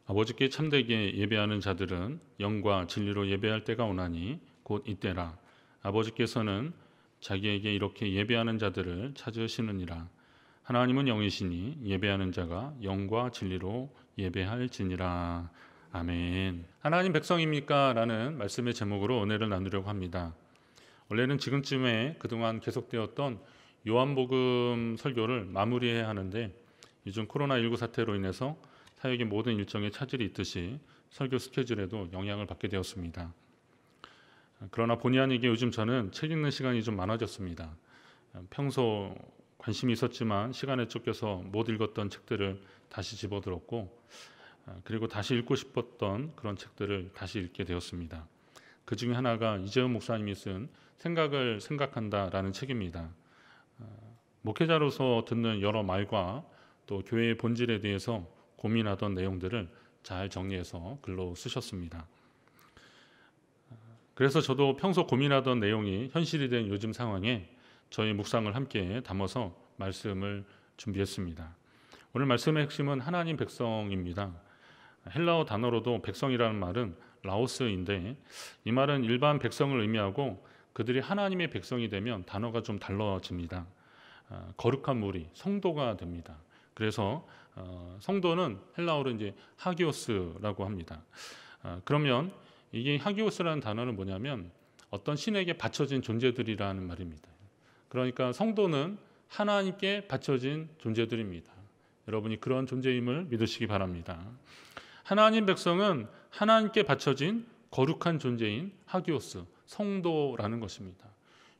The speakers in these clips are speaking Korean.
아버지께 참되게 예배하는 자들은 영과 진리로 예배할 때가 오나니 곧 이때라. 아버지께서는 자기에게 이렇게 예배하는 자들을 찾으시느니라. 하나님은 영이시니 예배하는 자가 영과 진리로 예배할지니라. 아멘. 하나님 백성입니까? 라는 말씀의 제목으로 은혜를 나누려고 합니다. 원래는 지금쯤에 그동안 계속되었던 요한복음 설교를 마무리해야 하는데 요즘 코로나19 사태로 인해서 사역의 모든 일정에 차질이 있듯이 설교 스케줄에도 영향을 받게 되었습니다. 그러나 본의 아니게 요즘 저는 책 읽는 시간이 좀 많아졌습니다. 평소 관심이 있었지만 시간에 쫓겨서 못 읽었던 책들을 다시 집어들었고, 그리고 다시 읽고 싶었던 그런 책들을 다시 읽게 되었습니다. 그 중에 하나가 이재훈 목사님이 쓴 생각을 생각한다라는 책입니다. 목회자로서 듣는 여러 말과 또 교회의 본질에 대해서 고민하던 내용들을 잘 정리해서 글로 쓰셨습니다. 그래서 저도 평소 고민하던 내용이 현실이 된 요즘 상황에 저희 묵상을 함께 담아서 말씀을 준비했습니다. 오늘 말씀의 핵심은 하나님 백성입니다. 헬라어 단어로도 백성이라는 말은 라오스인데 이 말은 일반 백성을 의미하고 그들이 하나님의 백성이 되면 단어가 좀 달라집니다. 거룩한 무리, 성도가 됩니다. 그래서 성도는 헬라어로 이제 하기오스라고 합니다. 그러면 이게 하기오스라는 단어는 뭐냐면 어떤 신에게 바쳐진 존재들이라는 말입니다. 그러니까 성도는 하나님께 바쳐진 존재들입니다. 여러분이 그런 존재임을 믿으시기 바랍니다. 하나님 백성은 하나님께 바쳐진 거룩한 존재인 하기오스, 성도라는 것입니다.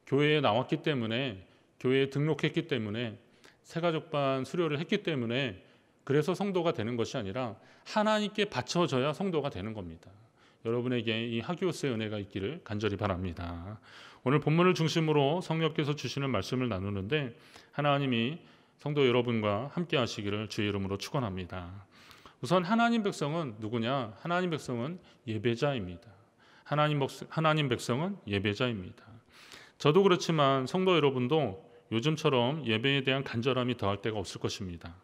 교회에 나왔기 때문에, 교회에 등록했기 때문에, 새가족반 수료를 했기 때문에 그래서 성도가 되는 것이 아니라 하나님께 바쳐져야 성도가 되는 겁니다. 여러분에게 이 하기오스의 은혜가 있기를 간절히 바랍니다. 오늘 본문을 중심으로 성령께서 주시는 말씀을 나누는데 하나님이 성도 여러분과 함께 하시기를 주의 이름으로 축원합니다. 우선 하나님 백성은 누구냐? 하나님 백성은 예배자입니다. 하나님 백성은 예배자입니다. 저도 그렇지만 성도 여러분도 요즘처럼 예배에 대한 간절함이 더할 때가 없을 것입니다.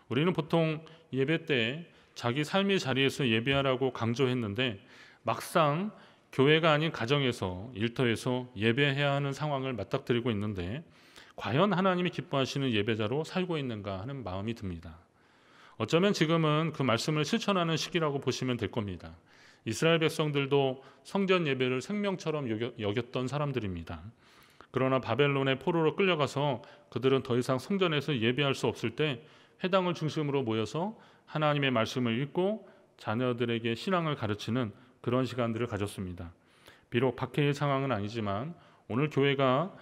우리는 보통 예배 때 자기 삶의 자리에서 예배하라고 강조했는데 막상 교회가 아닌 가정에서, 일터에서 예배해야 하는 상황을 맞닥뜨리고 있는데 과연 하나님이 기뻐하시는 예배자로 살고 있는가 하는 마음이 듭니다. 어쩌면 지금은 그 말씀을 실천하는 시기라고 보시면 될 겁니다. 이스라엘 백성들도 성전 예배를 생명처럼 여겼던 사람들입니다. 그러나 바벨론의 포로로 끌려가서 그들은 더 이상 성전에서 예배할 수 없을 때 회당을 중심으로 모여서 하나님의 말씀을 읽고 자녀들에게 신앙을 가르치는 그런 시간들을 가졌습니다. 비록 박해의 상황은 아니지만 오늘 교회가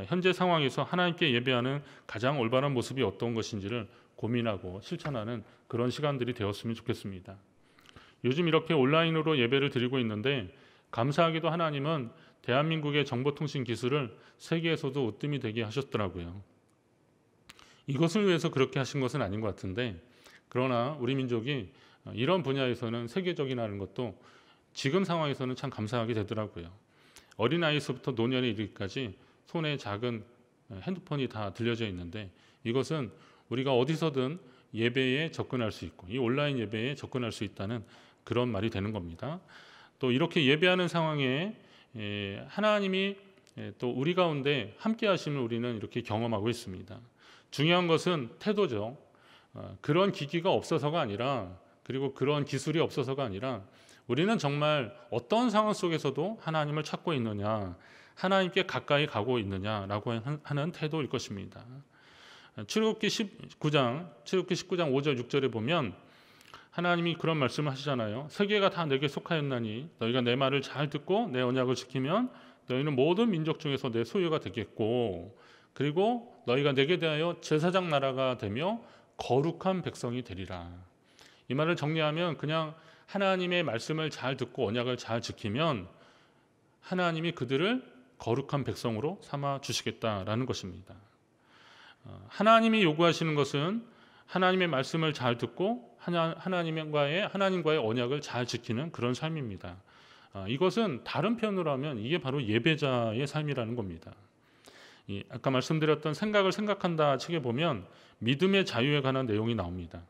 현재 상황에서 하나님께 예배하는 가장 올바른 모습이 어떤 것인지를 고민하고 실천하는 그런 시간들이 되었으면 좋겠습니다. 요즘 이렇게 온라인으로 예배를 드리고 있는데 감사하게도 하나님은 대한민국의 정보통신 기술을 세계에서도 으뜸이 되게 하셨더라고요. 이것을 위해서 그렇게 하신 것은 아닌 것 같은데 그러나 우리 민족이 이런 분야에서는 세계적이라는 것도 지금 상황에서는 참 감사하게 되더라고요. 어린아이에서부터 노년에 이르기까지 손에 작은 핸드폰이 다 들려져 있는데 이것은 우리가 어디서든 예배에 접근할 수 있고 이 온라인 예배에 접근할 수 있다는 그런 말이 되는 겁니다. 또 이렇게 예배하는 상황에 하나님이 또 우리 가운데 함께 하심을 우리는 이렇게 경험하고 있습니다. 중요한 것은 태도죠. 그런 기기가 없어서가 아니라 그리고 그런 기술이 없어서가 아니라 우리는 정말 어떤 상황 속에서도 하나님을 찾고 있느냐, 하나님께 가까이 가고 있느냐라고 하는 태도일 것입니다. 출애굽기 19장 5절 6절에 보면 하나님이 그런 말씀을 하시잖아요. 세계가 다 내게 속하였나니 너희가 내 말을 잘 듣고 내 언약을 지키면 너희는 모든 민족 중에서 내 소유가 되겠고 그리고 너희가 내게 대하여 제사장 나라가 되며 거룩한 백성이 되리라. 이 말을 정리하면 그냥 하나님의 말씀을 잘 듣고 언약을 잘 지키면 하나님이 그들을 거룩한 백성으로 삼아 주시겠다라는 것입니다. 하나님이 요구하시는 것은 하나님의 말씀을 잘 듣고 하나님과의 언약을 잘 지키는 그런 삶입니다. 이것은 다른 표현으로 하면 이게 바로 예배자의 삶이라는 겁니다. 아까 말씀드렸던 생각을 생각한다 책에 보면 믿음의 자유에 관한 내용이 나옵니다.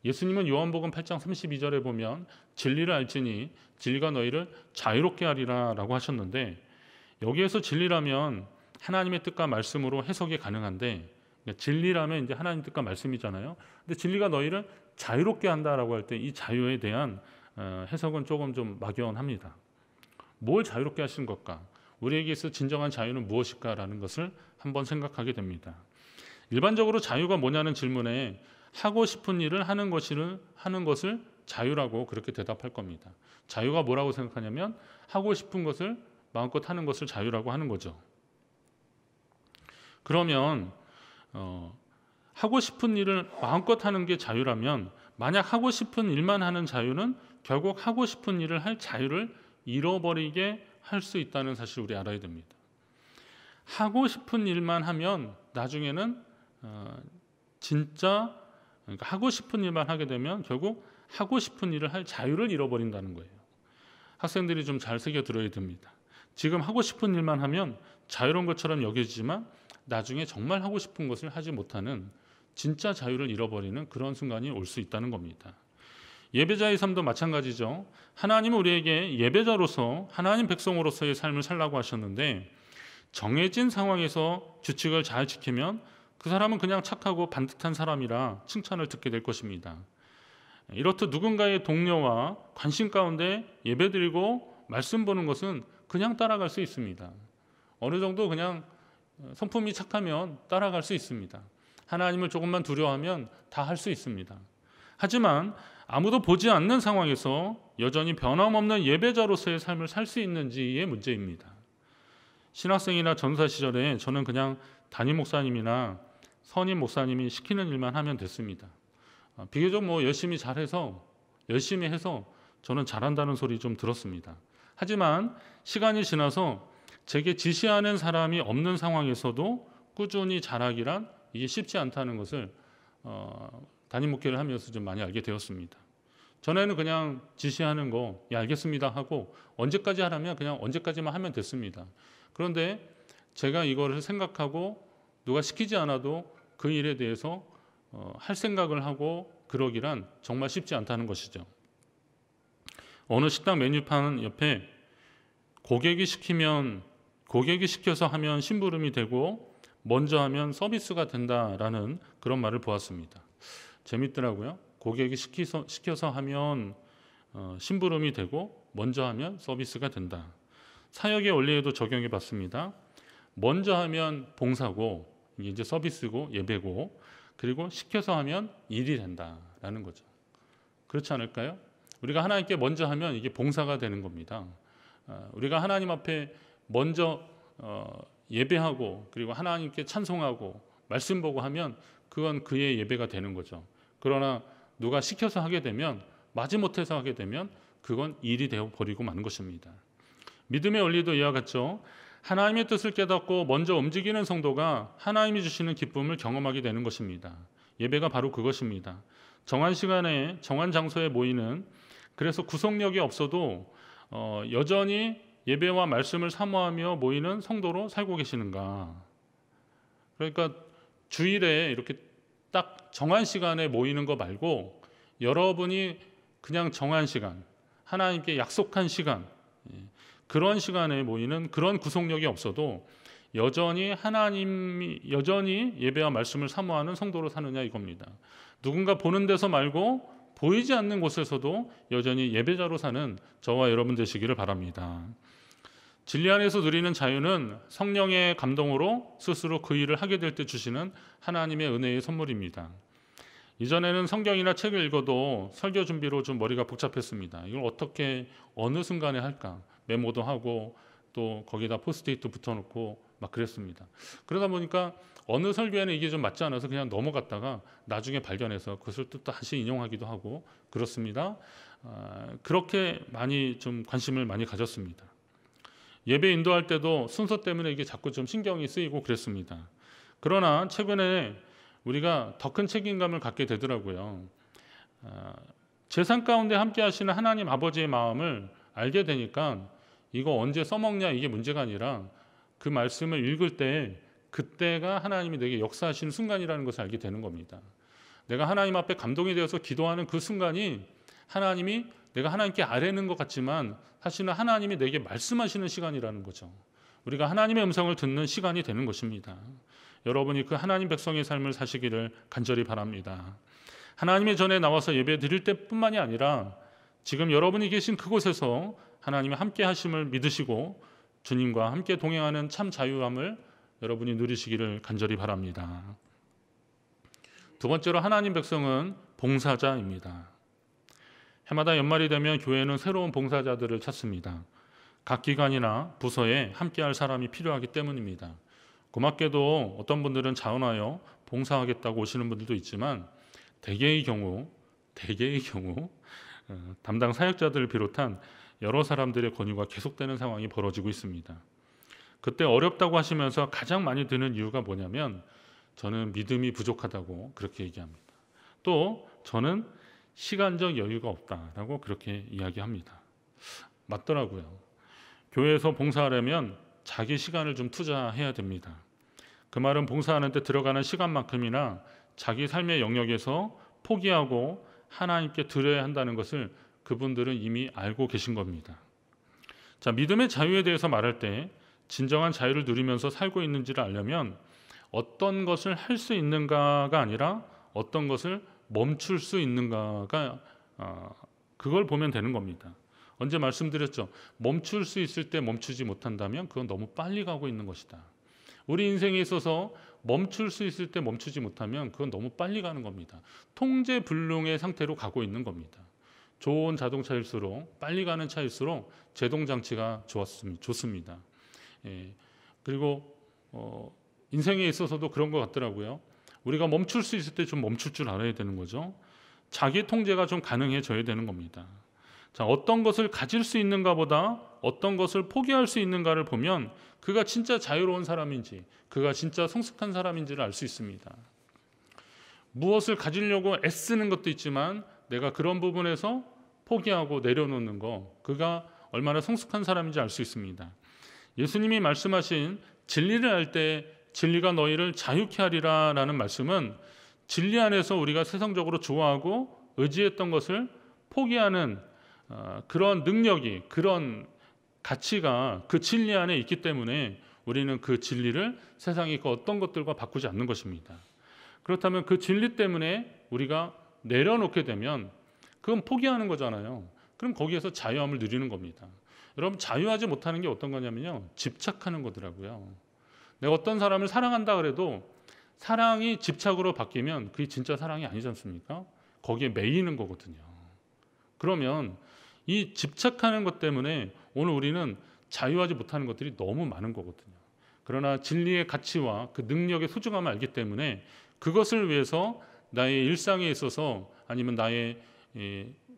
예수님은 요한복음 8장 32절에 보면 진리를 알지니 진리가 너희를 자유롭게 하리라 라고 하셨는데, 여기에서 진리라면 하나님의 뜻과 말씀으로 해석이 가능한데, 그러니까 진리라면 이제 하나님 뜻과 말씀이잖아요. 근데 진리가 너희를 자유롭게 한다라고 할 때 이 자유에 대한 해석은 조금 좀 막연합니다. 뭘 자유롭게 하시는 것까? 우리에게 있어 진정한 자유는 무엇일까라는 것을 한번 생각하게 됩니다. 일반적으로 자유가 뭐냐는 질문에 하고 싶은 일을 하는 것을 자유라고 그렇게 대답할 겁니다. 자유가 뭐라고 생각하냐면 하고 싶은 것을 마음껏 하는 것을 자유라고 하는 거죠. 그러면 하고 싶은 일을 마음껏 하는 게 자유라면, 만약 하고 싶은 일만 하는 자유는 결국 하고 싶은 일을 할 자유를 잃어버리게 할 수 있다는 사실 우리 알아야 됩니다. 하고 싶은 일만 하면 나중에는 진짜, 그러니까 하고 싶은 일만 하게 되면 결국 하고 싶은 일을 할 자유를 잃어버린다는 거예요. 학생들이 좀 잘 새겨 들어야 됩니다. 지금 하고 싶은 일만 하면 자유로운 것처럼 여겨지지만 나중에 정말 하고 싶은 것을 하지 못하는 진짜 자유를 잃어버리는 그런 순간이 올 수 있다는 겁니다. 예배자의 삶도 마찬가지죠. 하나님은 우리에게 예배자로서 하나님 백성으로서의 삶을 살라고 하셨는데, 정해진 상황에서 규칙을 잘 지키면 그 사람은 그냥 착하고 반듯한 사람이라 칭찬을 듣게 될 것입니다. 이렇듯 누군가의 동료와 관심 가운데 예배드리고 말씀 보는 것은 그냥 따라갈 수 있습니다. 어느 정도 그냥 성품이 착하면 따라갈 수 있습니다. 하나님을 조금만 두려워하면 다 할 수 있습니다. 하지만 아무도 보지 않는 상황에서 여전히 변함없는 예배자로서의 삶을 살 수 있는지의 문제입니다. 신학생이나 전사 시절에 저는 그냥 담임 목사님이나 선임 목사님이 시키는 일만 하면 됐습니다. 비교적 열심히 해서 저는 잘한다는 소리 좀 들었습니다. 하지만 시간이 지나서 제게 지시하는 사람이 없는 상황에서도 꾸준히 잘하기란 이게 쉽지 않다는 것을 담임 목회를 하면서 좀 많이 알게 되었습니다. 전에는 그냥 지시하는 거 알겠습니다 하고 언제까지 하라면 그냥 언제까지만 하면 됐습니다. 그런데 제가 이거를 생각하고 누가 시키지 않아도 그 일에 대해서 할 생각을 하고 그러기란 정말 쉽지 않다는 것이죠. 어느 식당 메뉴판 옆에 고객이 시켜서 하면 심부름이 되고 먼저 하면 서비스가 된다라는 그런 말을 보았습니다. 재밌더라고요. 고객이 시켜서 하면 심부름이 되고 먼저 하면 서비스가 된다. 사역의 원리에도 적용해 봤습니다. 먼저 하면 봉사고 이게 이제 서비스고 예배고, 그리고 시켜서 하면 일이 된다라는 거죠. 그렇지 않을까요? 우리가 하나님께 먼저 하면 이게 봉사가 되는 겁니다. 우리가 하나님 앞에 먼저 예배하고 그리고 하나님께 찬송하고 말씀 보고 하면 그건 그의 예배가 되는 거죠. 그러나 누가 시켜서 하게 되면, 마지못해서 하게 되면 그건 일이 되어 버리고 마는 것입니다. 믿음의 원리도 이와 같죠. 하나님의 뜻을 깨닫고 먼저 움직이는 성도가 하나님이 주시는 기쁨을 경험하게 되는 것입니다. 예배가 바로 그것입니다. 정한 시간에 정한 장소에 모이는, 그래서 구속력이 없어도 여전히 예배와 말씀을 사모하며 모이는 성도로 살고 계시는가. 그러니까 주일에 이렇게 딱 정한 시간에 모이는 거 말고 여러분이 그냥 정한 시간, 하나님께 약속한 시간, 그런 시간에 모이는 그런 구속력이 없어도 여전히 예배와 말씀을 사모하는 성도로 사느냐 이겁니다. 누군가 보는 데서 말고 보이지 않는 곳에서도 여전히 예배자로 사는 저와 여러분 되시기를 바랍니다. 진리 안에서 누리는 자유는 성령의 감동으로 스스로 그 일을 하게 될 때 주시는 하나님의 은혜의 선물입니다. 이전에는 성경이나 책을 읽어도 설교 준비로 좀 머리가 복잡했습니다. 이걸 어떻게 어느 순간에 할까? 메모도 하고 또 거기다 포스트잇도 붙여놓고 막 그랬습니다. 그러다 보니까 어느 설교에는 이게 좀 맞지 않아서 그냥 넘어갔다가 나중에 발견해서 그것을 또 다시 인용하기도 하고 그렇습니다. 그렇게 많이 좀 관심을 많이 가졌습니다. 예배 인도할 때도 순서 때문에 이게 자꾸 좀 신경이 쓰이고 그랬습니다. 그러나 최근에 우리가 더 큰 책임감을 갖게 되더라고요. 재산 가운데 함께 하시는 하나님 아버지의 마음을 알게 되니까 이거 언제 써먹냐 이게 문제가 아니라 그 말씀을 읽을 때 그때가 하나님이 내게 역사하시는 순간이라는 것을 알게 되는 겁니다. 내가 하나님 앞에 감동이 되어서 기도하는 그 순간이 하나님이 내가 하나님께 아뢰는 것 같지만 사실은 하나님이 내게 말씀하시는 시간이라는 거죠. 우리가 하나님의 음성을 듣는 시간이 되는 것입니다. 여러분이 그 하나님 백성의 삶을 사시기를 간절히 바랍니다. 하나님의 전에 나와서 예배 드릴 때뿐만이 아니라 지금 여러분이 계신 그곳에서 하나님의 함께 하심을 믿으시고 주님과 함께 동행하는 참 자유함을 여러분이 누리시기를 간절히 바랍니다. 두 번째로 하나님 백성은 봉사자입니다. 해마다 연말이 되면 교회는 새로운 봉사자들을 찾습니다. 각 기관이나 부서에 함께할 사람이 필요하기 때문입니다. 고맙게도 어떤 분들은 자원하여 봉사하겠다고 오시는 분들도 있지만 대개의 경우 담당 사역자들을 비롯한 여러 사람들의 권유가 계속되는 상황이 벌어지고 있습니다. 그때 어렵다고 하시면서 가장 많이 드는 이유가 뭐냐면 저는 믿음이 부족하다고 그렇게 얘기합니다. 또 저는 시간적 여유가 없다라고 그렇게 이야기합니다. 맞더라고요. 교회에서 봉사하려면 자기 시간을 좀 투자해야 됩니다. 그 말은 봉사하는 데 들어가는 시간만큼이나 자기 삶의 영역에서 포기하고 하나님께 드려야 한다는 것을 그분들은 이미 알고 계신 겁니다. 자, 믿음의 자유에 대해서 말할 때 진정한 자유를 누리면서 살고 있는지를 알려면 어떤 것을 할 수 있는가가 아니라 어떤 것을 멈출 수 있는가가 그걸 보면 되는 겁니다. 언제 말씀드렸죠? 멈출 수 있을 때 멈추지 못한다면 그건 너무 빨리 가고 있는 것이다. 우리 인생에 있어서 멈출 수 있을 때 멈추지 못하면 그건 너무 빨리 가는 겁니다. 통제불능의 상태로 가고 있는 겁니다. 좋은 자동차일수록 빨리 가는 차일수록 제동장치가 좋습니다. 그리고 인생에 있어서도 그런 것 같더라고요. 우리가 멈출 수 있을 때 좀 멈출 줄 알아야 되는 거죠. 자기 통제가 좀 가능해져야 되는 겁니다. 자, 어떤 것을 가질 수 있는가보다 어떤 것을 포기할 수 있는가를 보면 그가 진짜 자유로운 사람인지 그가 진짜 성숙한 사람인지를 알 수 있습니다. 무엇을 가지려고 애쓰는 것도 있지만 내가 그런 부분에서 포기하고 내려놓는 거 그가 얼마나 성숙한 사람인지 알 수 있습니다. 예수님이 말씀하신 진리를 알 때 진리가 너희를 자유케 하리라 라는 말씀은 진리 안에서 우리가 세상적으로 좋아하고 의지했던 것을 포기하는 그런 능력이 그런 가치가 그 진리 안에 있기 때문에 우리는 그 진리를 세상의 그 어떤 것들과 바꾸지 않는 것입니다. 그렇다면 그 진리 때문에 우리가 내려놓게 되면 그건 포기하는 거잖아요. 그럼 거기에서 자유함을 누리는 겁니다. 여러분 자유하지 못하는 게 어떤 거냐면요. 집착하는 거더라고요. 내가 어떤 사람을 사랑한다 그래도 사랑이 집착으로 바뀌면 그게 진짜 사랑이 아니지 않습니까? 거기에 매이는 거거든요. 그러면 이 집착하는 것 때문에 오늘 우리는 자유하지 못하는 것들이 너무 많은 거거든요. 그러나 진리의 가치와 그 능력의 소중함을 알기 때문에 그것을 위해서 나의 일상에 있어서 아니면 나의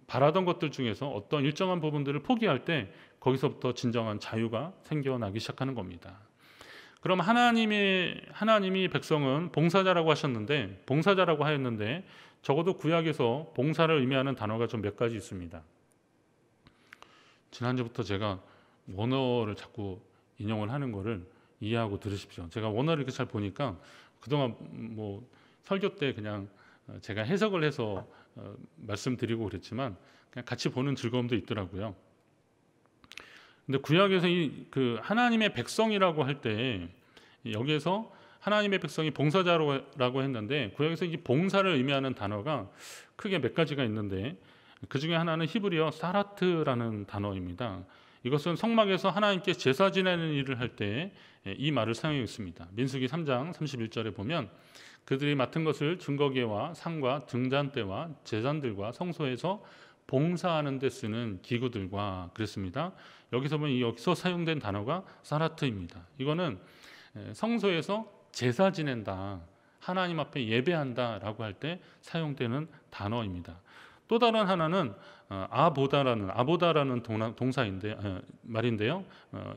바라던 것들 중에서 어떤 일정한 부분들을 포기할 때 거기서부터 진정한 자유가 생겨나기 시작하는 겁니다. 그럼 하나님이 백성은 봉사자라고 하였는데 적어도 구약에서 봉사를 의미하는 단어가 좀 몇 가지 있습니다. 지난주부터 제가 원어를 자꾸 인용을 하는 거를 이해하고 들으십시오. 제가 원어를 이렇게 잘 보니까 그동안 뭐 설교 때 그냥 제가 해석을 해서 말씀드리고 그랬지만 그냥 같이 보는 즐거움도 있더라고요. 근데 구약에서 그 하나님의 백성이라고 할 때 여기에서 하나님의 백성이 봉사자라고 했는데 구약에서 이 봉사를 의미하는 단어가 크게 몇 가지가 있는데 그 중에 하나는 히브리어 사라트라는 단어입니다. 이것은 성막에서 하나님께 제사 지내는 일을 할 때 이 말을 사용했습니다. 민수기 3장 31절에 보면 그들이 맡은 것을 증거계와 상과 등잔대와 제단들과 성소에서 봉사하는 데 쓰는 기구들과 그랬습니다. 여기서 사용된 단어가 사라트입니다. 이거는 성소에서 제사 지낸다, 하나님 앞에 예배한다라고 할 때 사용되는 단어입니다. 또 다른 하나는 아보다라는 말인데요.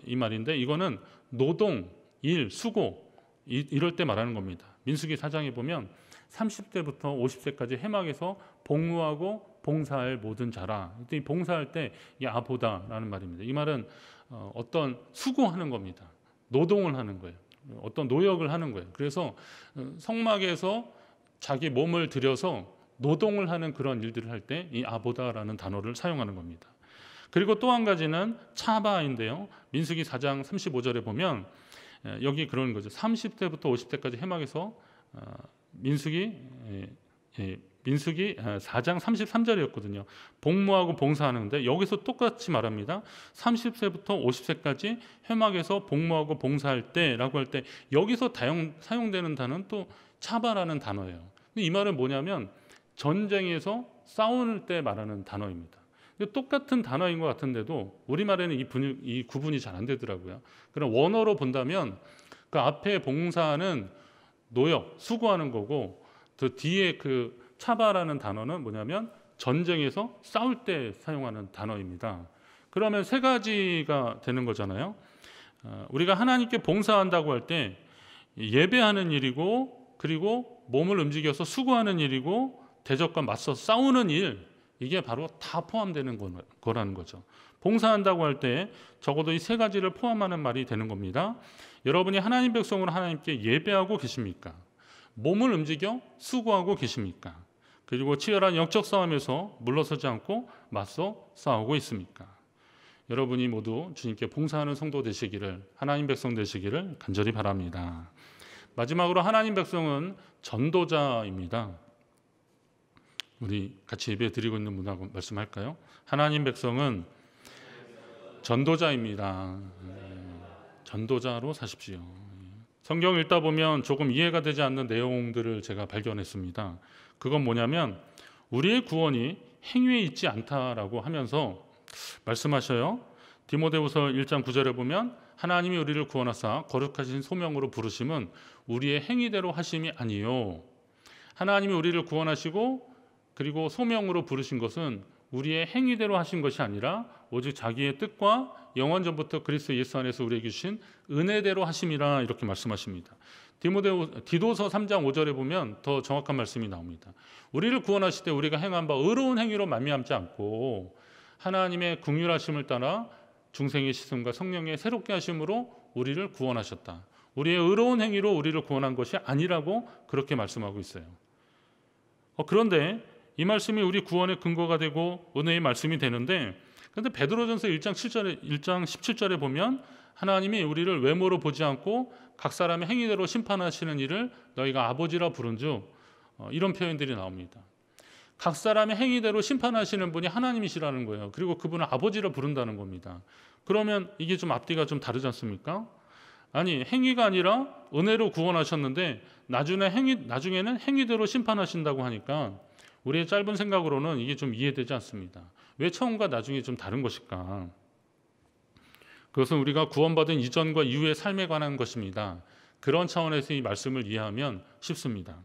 이 말인데 이거는 노동, 일, 수고 이럴 때 말하는 겁니다. 민수기 4장에 보면 30대부터 50세까지 해막에서 복무하고 봉사할 모든 자라. 이 봉사할 때 이 아보다라는 말입니다. 이 말은 어떤 수고하는 겁니다. 노동을 하는 거예요. 어떤 노역을 하는 거예요. 그래서 성막에서 자기 몸을 들여서 노동을 하는 그런 일들을 할 때 이 아보다라는 단어를 사용하는 겁니다. 그리고 또 한 가지는 차바인데요. 민수기 4장 35절에 보면 여기 그런 거죠. 30대부터 50대까지 해막에서 민수기 4장 33절이었거든요. 복무하고 봉사하는데 여기서 똑같이 말합니다. 30세부터 50세까지 회막에서 복무하고 봉사할 때라고 할 때 여기서 사용되는 단어는 또 차바라는 단어예요. 근데 이 말은 뭐냐면 전쟁에서 싸울 때 말하는 단어입니다. 똑같은 단어인 것 같은데도 우리말에는 이 구분이 잘 안 되더라고요. 그럼 원어로 본다면 그 앞에 봉사는 노역, 수고하는 거고 그 뒤에 그 차바라는 단어는 뭐냐면 전쟁에서 싸울 때 사용하는 단어입니다. 그러면 세 가지가 되는 거잖아요. 우리가 하나님께 봉사한다고 할 때 예배하는 일이고 그리고 몸을 움직여서 수고하는 일이고 대적과 맞서 싸우는 일, 이게 바로 다 포함되는 거라는 거죠. 봉사한다고 할 때 적어도 이 세 가지를 포함하는 말이 되는 겁니다. 여러분이 하나님 백성으로 하나님께 예배하고 계십니까? 몸을 움직여 수고하고 계십니까? 그리고 치열한 영적 싸움에서 물러서지 않고 맞서 싸우고 있습니까? 여러분이 모두 주님께 봉사하는 성도 되시기를, 하나님 백성 되시기를 간절히 바랍니다. 마지막으로 하나님 백성은 전도자입니다. 우리 같이 예배 드리고 있는 분하고 말씀할까요? 하나님 백성은 전도자입니다. 전도자로 사십시오. 성경 읽다 보면 조금 이해가 되지 않는 내용들을 제가 발견했습니다. 그건 뭐냐면 우리의 구원이 행위에 있지 않다라고 하면서 말씀하셔요. 디모데후서 1장 9절에 보면 하나님이 우리를 구원하사 거룩하신 소명으로 부르심은 우리의 행위대로 하심이 아니요. 하나님이 우리를 구원하시고 그리고 소명으로 부르신 것은 우리의 행위대로 하신 것이 아니라 오직 자기의 뜻과 영원 전부터 그리스도 예수 안에서 우리에게 주신 은혜대로 하심이라 이렇게 말씀하십니다. 디도서 3장 5절에 보면 더 정확한 말씀이 나옵니다. 우리를 구원하실 때 우리가 행한 바 의로운 행위로 말미암지 않고 하나님의 긍휼하심을 따라 중생의 시슴과 성령의 새롭게 하심으로 우리를 구원하셨다. 우리의 의로운 행위로 우리를 구원한 것이 아니라고 그렇게 말씀하고 있어요. 그런데 이 말씀이 우리 구원의 근거가 되고 은혜의 말씀이 되는데, 그런데 베드로전서 1장 17절에 보면 하나님이 우리를 외모로 보지 않고 각 사람의 행위대로 심판하시는 이를 너희가 아버지라 부른즉, 이런 표현들이 나옵니다. 각 사람의 행위대로 심판하시는 분이 하나님이시라는 거예요. 그리고 그분을 아버지라 부른다는 겁니다. 그러면 이게 좀 앞뒤가 좀 다르지 않습니까? 아니, 행위가 아니라 은혜로 구원하셨는데 나중에는 행위대로 심판하신다고 하니까 우리의 짧은 생각으로는 이게 좀 이해되지 않습니다. 왜 처음과 나중에 좀 다른 것일까? 그것은 우리가 구원받은 이전과 이후의 삶에 관한 것입니다. 그런 차원에서 이 말씀을 이해하면 쉽습니다.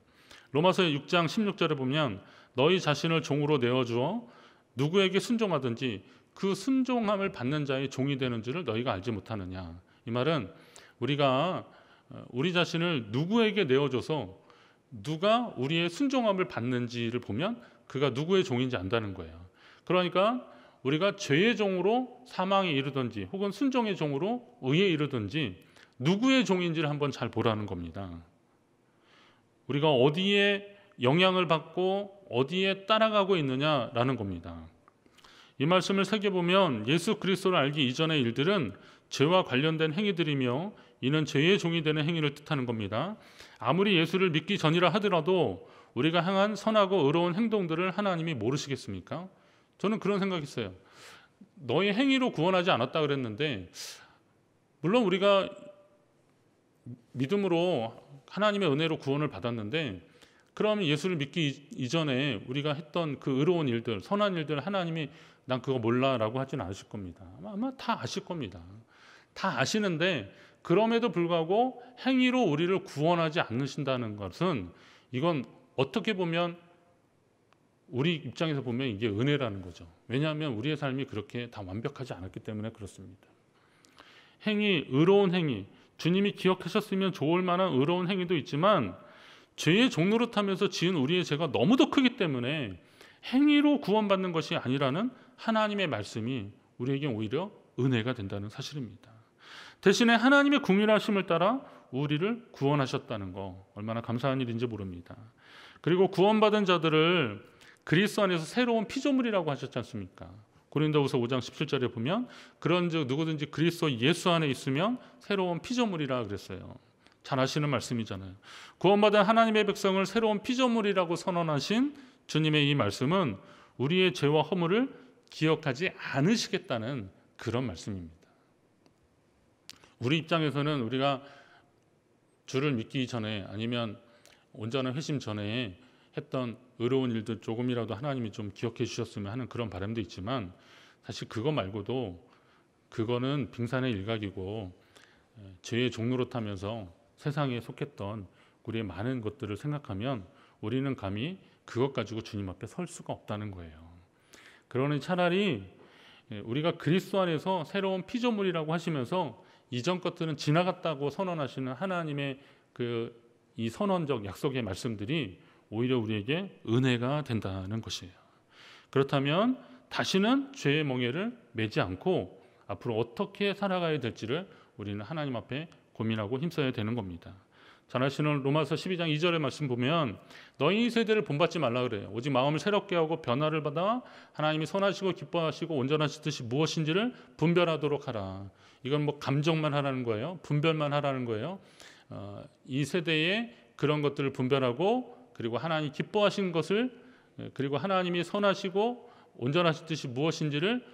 로마서 6장 16절에 보면 너희 자신을 종으로 내어주어 누구에게 순종하든지 그 순종함을 받는 자의 종이 되는 줄을 너희가 알지 못하느냐. 이 말은 우리가 우리 자신을 누구에게 내어줘서 누가 우리의 순종함을 받는지를 보면 그가 누구의 종인지 안다는 거예요. 그러니까 우리가 죄의 종으로 사망에 이르든지 혹은 순종의 종으로 의에 이르든지 누구의 종인지를 한번 잘 보라는 겁니다. 우리가 어디에 영향을 받고 어디에 따라가고 있느냐라는 겁니다. 이 말씀을 새겨보면 예수 그리스도를 알기 이전의 일들은 죄와 관련된 행위들이며 이는 죄의 종이 되는 행위를 뜻하는 겁니다. 아무리 예수를 믿기 전이라 하더라도 우리가 행한 선하고 의로운 행동들을 하나님이 모르시겠습니까? 저는 그런 생각했어요. 너의 행위로 구원하지 않았다 그랬는데, 물론 우리가 믿음으로 하나님의 은혜로 구원을 받았는데, 그러면 예수를 믿기 이전에 우리가 했던 그 의로운 일들, 선한 일들 하나님이 난 그거 몰라라고 하지는 않으실 겁니다. 아마 다 아실 겁니다. 다 아시는데 그럼에도 불구하고 행위로 우리를 구원하지 않으신다는 것은 이건 어떻게 보면 우리 입장에서 보면 이게 은혜라는 거죠. 왜냐하면 우리의 삶이 그렇게 다 완벽하지 않았기 때문에 그렇습니다. 행위, 의로운 행위, 주님이 기억하셨으면 좋을 만한 의로운 행위도 있지만 죄의 종노릇하면서 지은 우리의 죄가 너무도 크기 때문에 행위로 구원받는 것이 아니라는 하나님의 말씀이 우리에게 오히려 은혜가 된다는 사실입니다. 대신에 하나님의 긍휼하심을 따라 우리를 구원하셨다는 거 얼마나 감사한 일인지 모릅니다. 그리고 구원받은 자들을 그리스도 안에서 새로운 피조물이라고 하셨지 않습니까? 고린도후서 5장 17절에 보면 그런즉 누구든지 그리스도 예수 안에 있으면 새로운 피조물이라 그랬어요. 잘 아시는 말씀이잖아요. 구원받은 하나님의 백성을 새로운 피조물이라고 선언하신 주님의 이 말씀은 우리의 죄와 허물을 기억하지 않으시겠다는 그런 말씀입니다. 우리 입장에서는 우리가 주를 믿기 전에 아니면 온전한 회심 전에 했던 의로운 일들 조금이라도 하나님이 좀 기억해 주셨으면 하는 그런 바람도 있지만 사실 그거 말고도 그거는 빙산의 일각이고 죄의 종로로 타면서 세상에 속했던 우리의 많은 것들을 생각하면 우리는 감히 그것 가지고 주님 앞에 설 수가 없다는 거예요. 그러니 차라리 우리가 그리스도 안에서 새로운 피조물이라고 하시면서 이전 것들은 지나갔다고 선언하시는 하나님의 이 선언적 약속의 말씀들이 오히려 우리에게 은혜가 된다는 것이에요. 그렇다면 다시는 죄의 멍에를 매지 않고 앞으로 어떻게 살아가야 될지를 우리는 하나님 앞에 고민하고 힘써야 되는 겁니다. 잘 아시는 로마서 12장 2절의 말씀 보면 너희 세대를 본받지 말라 그래요. 오직 마음을 새롭게 하고 변화를 받아 하나님이 선하시고 기뻐하시고 온전하신 뜻이 무엇인지를 분별하도록 하라. 이건 뭐 감정만 하라는 거예요. 분별만 하라는 거예요. 이 세대에 그런 것들을 분별하고 그리고 하나님 기뻐하신 것을 그리고 하나님이 선하시고 온전하신 뜻이 무엇인지를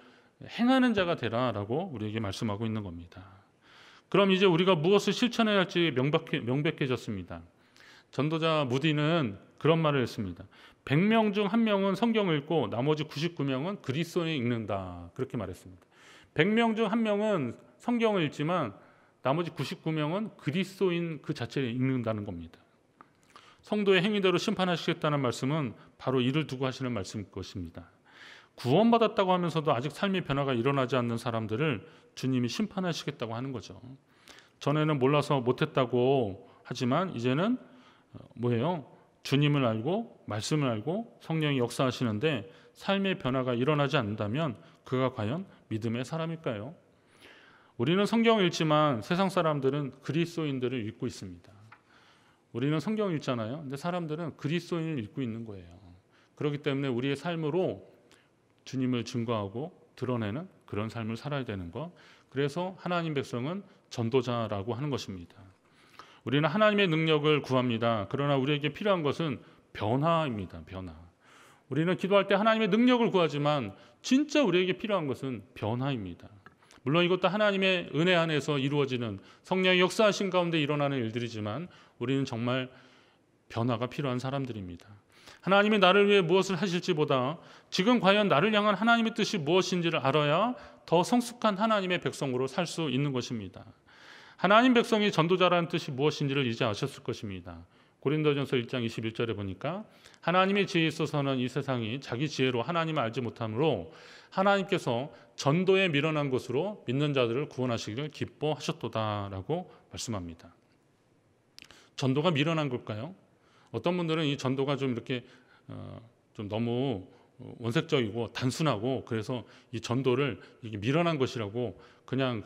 행하는 자가 되라라고 우리에게 말씀하고 있는 겁니다. 그럼 이제 우리가 무엇을 실천해야 할지 명백해졌습니다. 전도자 무디는 그런 말을 했습니다. 100명 중 1명은 성경을 읽고 나머지 99명은 그리스도인을 읽는다. 그렇게 말했습니다. 100명 중 1명은 성경을 읽지만 나머지 99명은 그리스도인 그 자체를 읽는다는 겁니다. 성도의 행위대로 심판하시겠다는 말씀은 바로 이를 두고 하시는 말씀일 것입니다. 구원받았다고 하면서도 아직 삶의 변화가 일어나지 않는 사람들을 주님이 심판하시겠다고 하는 거죠. 전에는 몰라서 못했다고 하지만 이제는 뭐예요? 주님을 알고 말씀을 알고 성령이 역사하시는데 삶의 변화가 일어나지 않는다면 그가 과연 믿음의 사람일까요? 우리는 성경을 읽지만 세상 사람들은 그리스도인들을 읽고 있습니다. 우리는 성경을 읽잖아요. 근데 사람들은 그리스도인을 읽고 있는 거예요. 그렇기 때문에 우리의 삶으로 주님을 증거하고 드러내는 그런 삶을 살아야 되는 것. 그래서 하나님 백성은 전도자라고 하는 것입니다. 우리는 하나님의 능력을 구합니다. 그러나 우리에게 필요한 것은 변화입니다. 변화. 우리는 기도할 때 하나님의 능력을 구하지만 진짜 우리에게 필요한 것은 변화입니다. 물론 이것도 하나님의 은혜 안에서 이루어지는 성령의 역사하신 가운데 일어나는 일들이지만 우리는 정말 변화가 필요한 사람들입니다. 하나님이 나를 위해 무엇을 하실지보다 지금 과연 나를 향한 하나님의 뜻이 무엇인지를 알아야 더 성숙한 하나님의 백성으로 살 수 있는 것입니다. 하나님 백성이 전도자라는 뜻이 무엇인지를 이제 아셨을 것입니다. 고린도전서 1장 21절에 보니까 하나님의 지혜에 있어서는 이 세상이 자기 지혜로 하나님을 알지 못하므로 하나님께서 전도에 미련한 것으로 믿는 자들을 구원하시기를 기뻐하셨도다라고 말씀합니다. 전도가 미련한 걸까요? 어떤 분들은 이 전도가 좀 이렇게 좀 너무 원색적이고 단순하고 그래서 이 전도를 이게 미련한 것이라고 그냥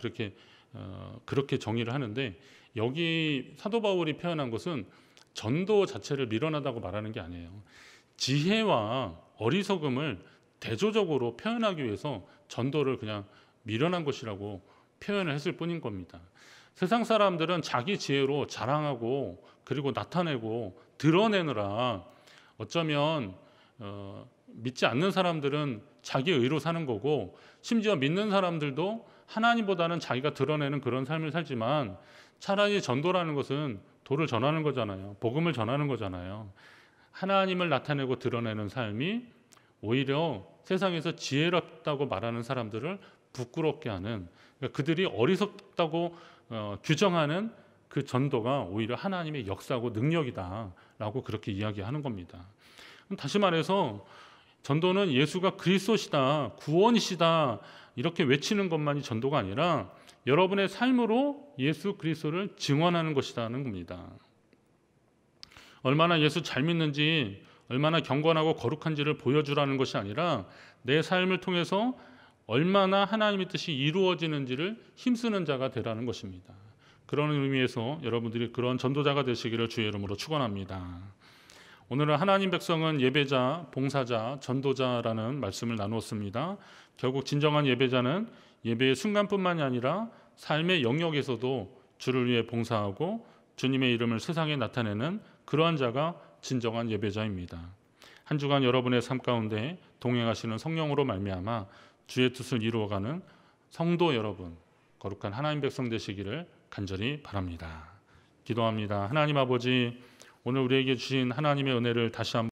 그렇게 정의를 하는데 여기 사도 바울이 표현한 것은 전도 자체를 미련하다고 말하는 게 아니에요. 지혜와 어리석음을 대조적으로 표현하기 위해서 전도를 그냥 미련한 것이라고 표현을 했을 뿐인 겁니다. 세상 사람들은 자기 지혜로 자랑하고 그리고 나타내고 드러내느라 어쩌면 믿지 않는 사람들은 자기 의로 사는 거고 심지어 믿는 사람들도 하나님보다는 자기가 드러내는 그런 삶을 살지만 차라리 전도라는 것은 도를 전하는 거잖아요. 복음을 전하는 거잖아요. 하나님을 나타내고 드러내는 삶이 오히려 세상에서 지혜롭다고 말하는 사람들을 부끄럽게 하는 그러니까 그들이 어리석다고 규정하는 그 전도가 오히려 하나님의 역사고 능력이다라고 그렇게 이야기하는 겁니다. 다시 말해서 전도는 예수가 그리스도시다, 구원이시다 이렇게 외치는 것만이 전도가 아니라 여러분의 삶으로 예수 그리스도를 증언하는 것이라는 겁니다. 얼마나 예수 잘 믿는지 얼마나 경건하고 거룩한지를 보여주라는 것이 아니라 내 삶을 통해서 얼마나 하나님의 뜻이 이루어지는지를 힘쓰는 자가 되라는 것입니다. 그런 의미에서 여러분들이 그런 전도자가 되시기를 주의 이름으로 축원합니다. 오늘은 하나님 백성은 예배자, 봉사자, 전도자라는 말씀을 나누었습니다. 결국 진정한 예배자는 예배의 순간뿐만이 아니라 삶의 영역에서도 주를 위해 봉사하고 주님의 이름을 세상에 나타내는 그러한 자가 진정한 예배자입니다. 한 주간 여러분의 삶 가운데 동행하시는 성령으로 말미암아 주의 뜻을 이루어가는 성도 여러분, 거룩한 하나님 백성 되시기를 간절히 바랍니다. 기도합니다. 하나님 아버지, 오늘 우리에게 주신 하나님의 은혜를 다시 한번